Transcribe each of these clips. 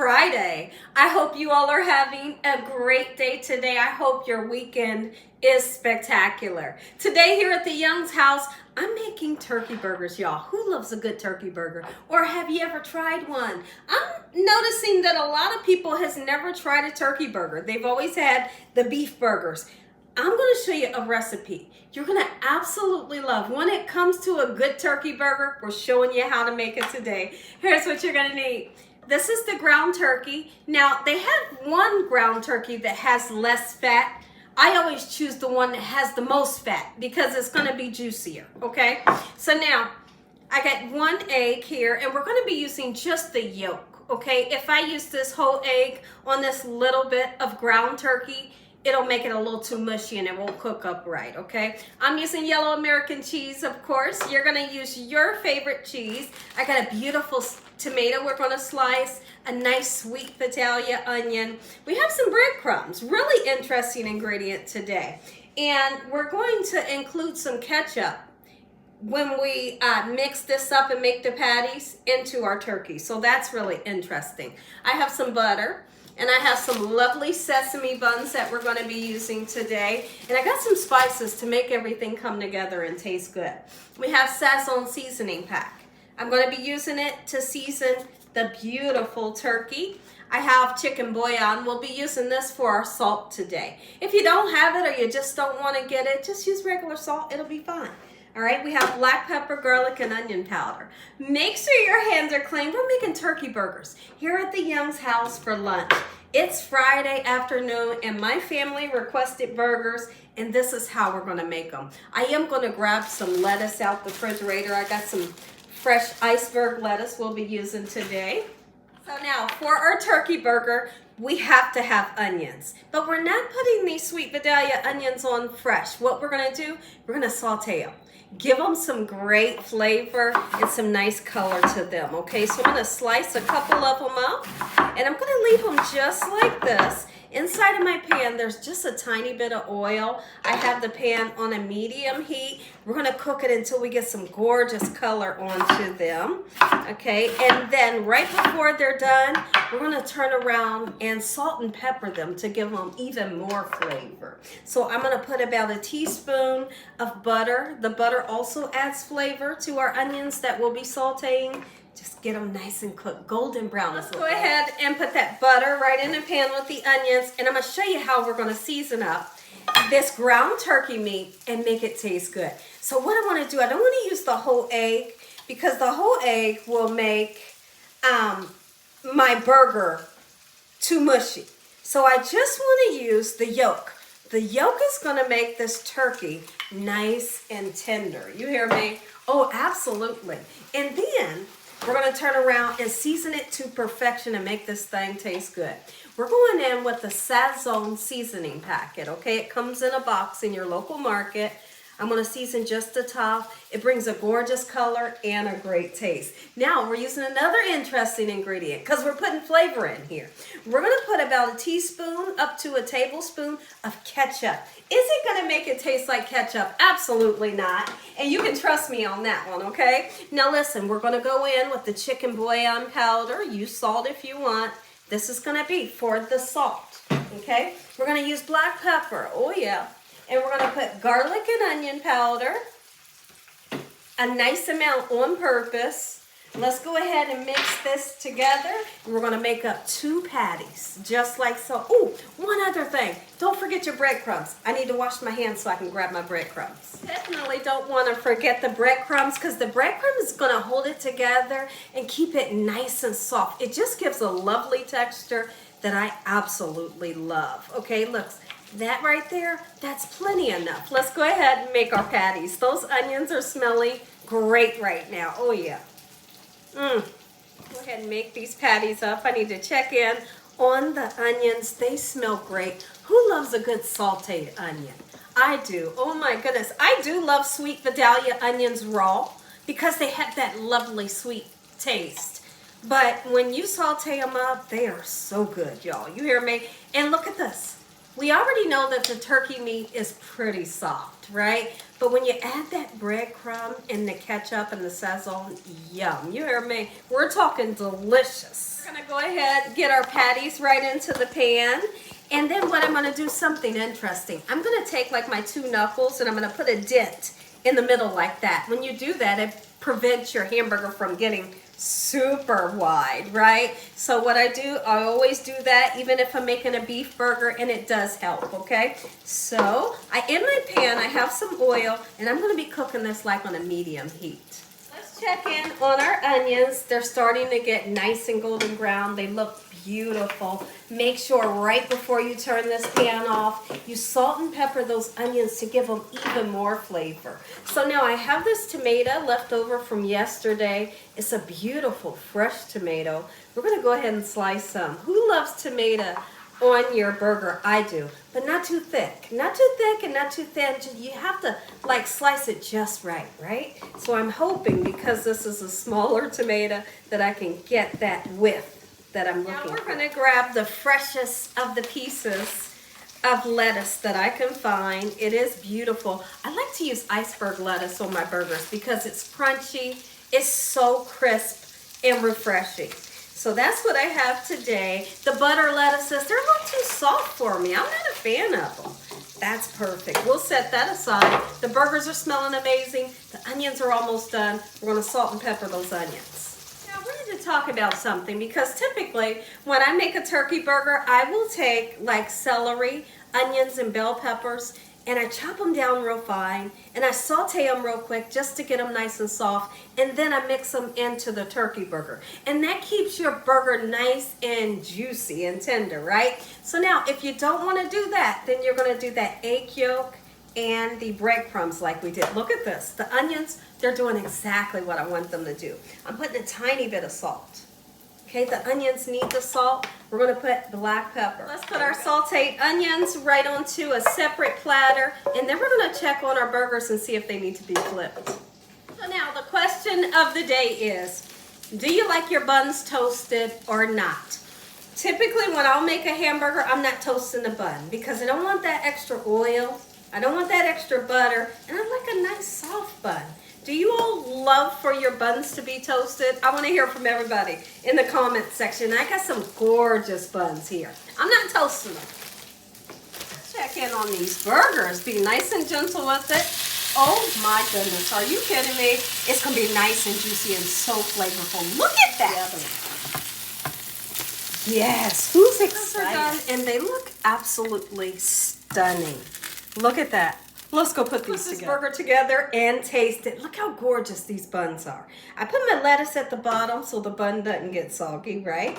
Friday. I hope you all are having a great day today. I hope your weekend is spectacular. Today here at the Young's house, I'm making turkey burgers, y'all. Who loves a good turkey burger? Or have you ever tried one? I'm noticing that a lot of people has never tried a turkey burger. They've always had the beef burgers. I'm going to show you a recipe you're going to absolutely love. When it comes to a good turkey burger, we're showing you how to make it today. Here's what you're going to need. This is the ground turkey. Now, they have one ground turkey that has less fat. I always choose the one that has the most fat because it's going to be juicier, okay? So now, I got 1 egg here, and we're going to be using just the yolk, okay? If I use this whole egg on this little bit of ground turkey, it'll make it a little too mushy and it won't cook up right, okay? I'm using yellow American cheese, of course. You're gonna use your favorite cheese. I got a beautiful tomato we're gonna slice, a nice sweet Vidalia onion. We have some breadcrumbs, really interesting ingredient today. And we're going to include some ketchup when we mix this up and make the patties into our turkey. So that's really interesting. I have some butter. And I have some lovely sesame buns that we're going to be using today. And I got some spices to make everything come together and taste good. We have Sazon seasoning pack. I'm going to be using it to season the beautiful turkey. I have chicken bouillon. We'll be using this for our salt today. If you don't have it or you just don't want to get it, just use regular salt. It'll be fine. All right, we have black pepper, garlic, and onion powder. Make sure your hands are clean. We're making turkey burgers here at the Young's house for lunch. It's Friday afternoon, and my family requested burgers, and this is how we're gonna make them. I am gonna grab some lettuce out the refrigerator. I got some fresh iceberg lettuce we'll be using today. So now, for our turkey burger, we have to have onions, but we're not putting these sweet Vidalia onions on fresh. What we're gonna do, we're gonna saute them. Give them some great flavor and some nice color to them, okay? So I'm gonna slice a couple of them up, and I'm gonna leave them just like this. Inside of my pan, there's just a tiny bit of oil. I have the pan on a medium heat. We're gonna cook it until we get some gorgeous color onto them, okay? And then right before they're done, we're gonna turn around and salt and pepper them to give them even more flavor. So I'm gonna put about a teaspoon of butter. The butter also adds flavor to our onions that we'll be sauteing. Just get them nice and cooked, golden brown. Let's go ahead and put that butter right in the pan with the onions, and I'm gonna show you how we're gonna season up this ground turkey meat and make it taste good. So what I wanna do, I don't wanna use the whole egg because the whole egg will make my burger too mushy. So I just wanna use the yolk. The yolk is gonna make this turkey nice and tender. You hear me? Oh, absolutely. And then we're gonna turn around and season it to perfection and make this thing taste good. We're going in with the Sazon seasoning packet, okay? It comes in a box in your local market. I'm gonna season just the top. It brings a gorgeous color and a great taste. Now we're using another interesting ingredient because we're putting flavor in here. We're gonna put about a teaspoon up to a tablespoon of ketchup. Is it gonna make it taste like ketchup? Absolutely not. And you can trust me on that one, okay? Now listen, we're gonna go in with the chicken bouillon powder. Use salt if you want. This is gonna be for the salt, okay? We're gonna use black pepper, oh yeah. And we're gonna put garlic and onion powder, a nice amount on purpose. Let's go ahead and mix this together. And we're gonna make up 2 patties, just like so. Oh, one other thing. Don't forget your breadcrumbs. I need to wash my hands so I can grab my breadcrumbs. Definitely don't wanna forget the breadcrumbs because the breadcrumbs is gonna hold it together and keep it nice and soft. It just gives a lovely texture that I absolutely love. Okay, look. That right there, that's plenty enough. Let's go ahead and make our patties. Those onions are smelling great right now. Oh yeah. Go ahead and make these patties up. I need to check in on the onions. They smell great. Who loves a good sauteed onion? I do. Oh my goodness. I do love sweet Vidalia onions raw because they have that lovely sweet taste. But when you saute them up, they are so good, y'all. You hear me? And look at this. We already know that the turkey meat is pretty soft, right? But when you add that breadcrumb and the ketchup and the Sazon, yum. You hear me? We're talking delicious. We're gonna go ahead and get our patties right into the pan. And then what I'm gonna do, something interesting. I'm gonna take like my 2 knuckles and I'm gonna put a dent in the middle like that. When you do that, it prevents your hamburger from getting super wide, right? So what I do, I always do that even if I'm making a beef burger, and it does help, okay? So in my pan, I have some oil, and I'm gonna be cooking this like on a medium heat. Let's check in on our onions. They're starting to get nice and golden brown. They look beautiful. Make sure right before you turn this pan off, you salt and pepper those onions to give them even more flavor. So now I have this tomato left over from yesterday. It's a beautiful fresh tomato. We're gonna go ahead and slice some. Who loves tomato on your burger? I do, but not too thick. Not too thick and not too thin. You have to like slice it just right, right? So I'm hoping, because this is a smaller tomato, that I can get that width that I'm looking for. Now we're gonna grab the freshest of the pieces of lettuce that I can find. It is beautiful. I like to use iceberg lettuce on my burgers because it's crunchy, it's so crisp and refreshing. So that's what I have today. The butter lettuces, they're a little too soft for me. I'm not a fan of them. That's perfect. We'll set that aside. The burgers are smelling amazing. The onions are almost done. We're gonna salt and pepper those onions. Now we're going to talk about something, because typically when I make a turkey burger, I will take like celery, onions, and bell peppers, and I chop them down real fine, and I saute them real quick just to get them nice and soft, and then I mix them into the turkey burger. And that keeps your burger nice and juicy and tender, right? So now if you don't want to do that, then you're going to do that egg yolk and the breadcrumbs like we did. Look at this. The onions, they're doing exactly what I want them to do. I'm putting a tiny bit of salt. Okay, the onions need the salt. We're gonna put black pepper. Let's put our sauteed onions right onto a separate platter, and then we're gonna check on our burgers and see if they need to be flipped. So now the question of the day is, do you like your buns toasted or not? Typically when I'll make a hamburger, I'm not toasting the bun because I don't want that extra oil. I don't want that extra butter, and I like a nice soft bun. Do you all love for your buns to be toasted? I want to hear from everybody in the comment section. I got some gorgeous buns here. I'm not toasting them. Check in on these burgers. Be nice and gentle with it. Oh my goodness, are you kidding me? It's going to be nice and juicy and so flavorful. Look at that. Yes, who's excited? And they look absolutely stunning. Look at that. Let's go put this burger together and taste it. Look how gorgeous these buns are. I put my lettuce at the bottom so the bun doesn't get soggy, right?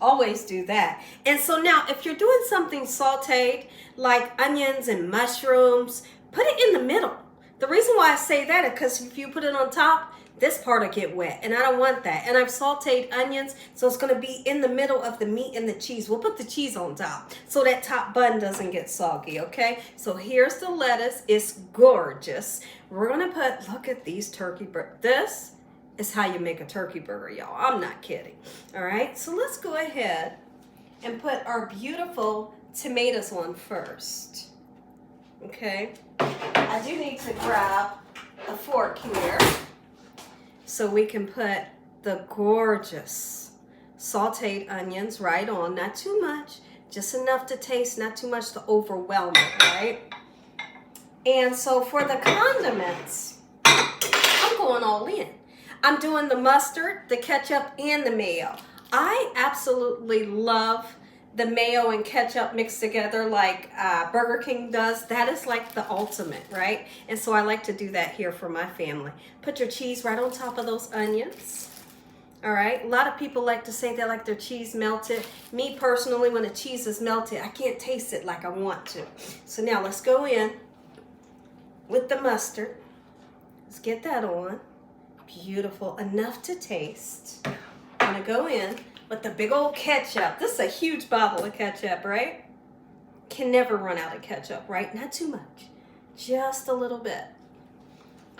Always do that. And so now if you're doing something sauteed like onions and mushrooms, put it in the middle. The reason why I say that is because if you put it on top, this part will get wet, and I don't want that. And I've sauteed onions, so it's gonna be in the middle of the meat and the cheese. We'll put the cheese on top so that top bun doesn't get soggy, okay? So here's the lettuce, it's gorgeous. We're gonna put, look at these turkey burgers. This is how you make a turkey burger, y'all. I'm not kidding, all right? So let's go ahead and put our beautiful tomatoes on first, okay? I do need to grab a fork here, so we can put the gorgeous sauteed onions right on. Not too much, just enough to taste, not too much to overwhelm it, right? And so for the condiments, I'm going all in. I'm doing the mustard, the ketchup, and the mayo. I absolutely love the mayo and ketchup mixed together like Burger King does. That is like the ultimate, right? And so I like to do that here for my family. Put your cheese right on top of those onions. All right, a lot of people like to say they like their cheese melted. Me personally, when the cheese is melted, I can't taste it like I want to. So now let's go in with the mustard. Let's get that on. Beautiful, enough to taste. I'm gonna go in with the big old ketchup. This is a huge bottle of ketchup, right? Can never run out of ketchup, right? Not too much, just a little bit.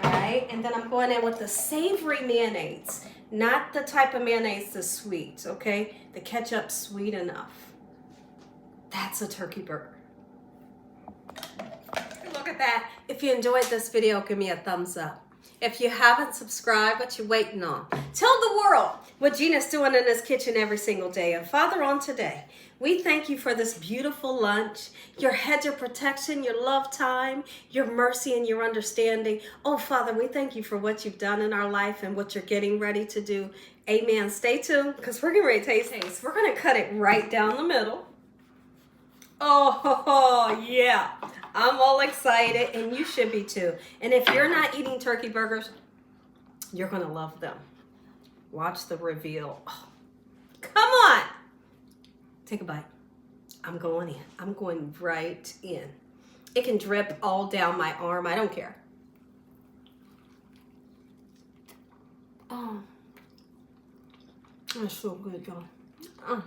All right, and then I'm going in with the savory mayonnaise, not the type of mayonnaise that's sweet, okay? The ketchup's sweet enough. That's a turkey burger. Look at that. If you enjoyed this video, give me a thumbs up. If you haven't subscribed, what you waiting on? Tell the world what Gina's doing in this kitchen every single day. And Father, on today, we thank you for this beautiful lunch, your hedge of protection, your love time, your mercy, and your understanding. Oh, Father, we thank you for what you've done in our life and what you're getting ready to do. Amen. Stay tuned because we're getting ready to taste. We're going to cut it right down the middle. Oh, yeah. I'm all excited, and you should be too. And if you're not eating turkey burgers, you're going to love them. Watch the reveal. Oh, come on. Take a bite. I'm going in. I'm going right in. It can drip all down my arm. I don't care. Oh, that's so good, y'all.